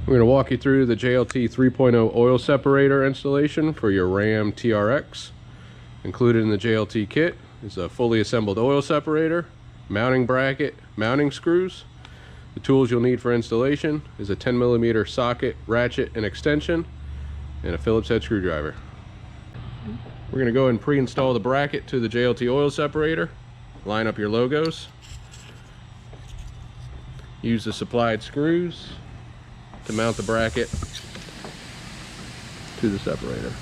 We're going to walk you through the JLT 3.0 oil separator installation for your Ram TRX. Included in the JLT kit is a fully assembled oil separator, mounting bracket, mounting screws. The tools you'll need for installation is a 10mm socket, ratchet, and extension, and a Phillips head screwdriver. We're going to go ahead and pre-install the bracket to the JLT oil separator. Line up your logos. Use the supplied screws to mount the bracket to the separator.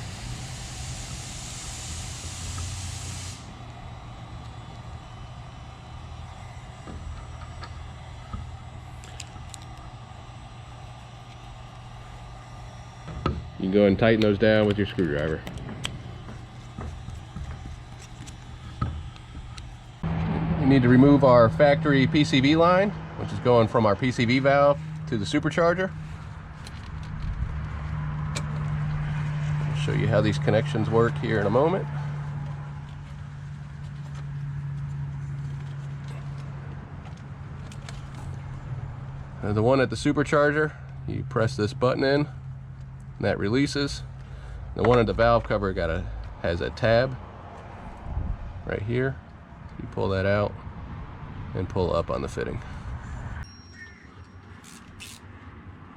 You can go ahead and tighten those down with your screwdriver. You need to remove our factory PCV line, which is going from our PCV valve to the supercharger. I'll show you how these connections work here in a moment. The one at the supercharger, you press this button in, and that releases. The one at the valve cover has a tab right here. You pull that out and pull up on the fitting.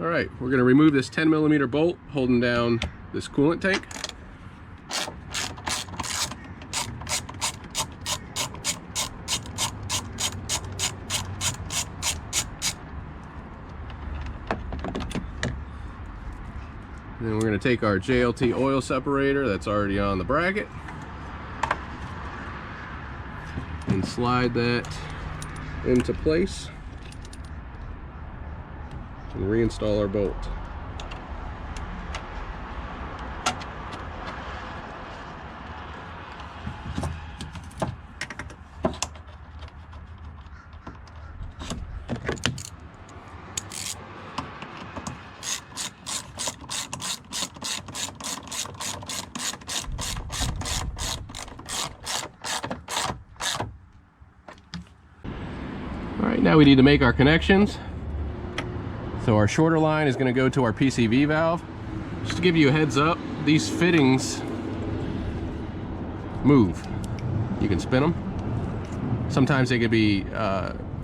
All right, we're going to remove this 10mm bolt holding down this coolant tank. And then we're going to take our JLT oil separator that's already on the bracket and slide that into place and reinstall our bolt. All right, now we need to make our connections. So our shorter line is going to go to our PCV valve. Just to give you a heads up, these fittings move. You can spin them. Sometimes they can be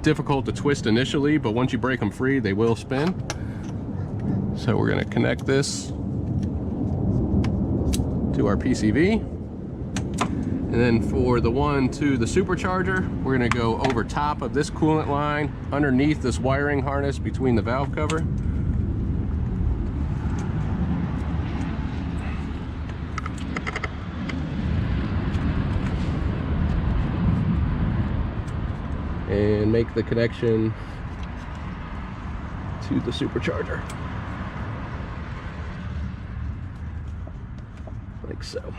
difficult to twist initially, but once you break them free, they will spin. So we're going to connect this to our PCV. And then for the one to the supercharger, we're going to go over top of this coolant line, underneath this wiring harness between the valve cover. And make the connection to the supercharger. Like so.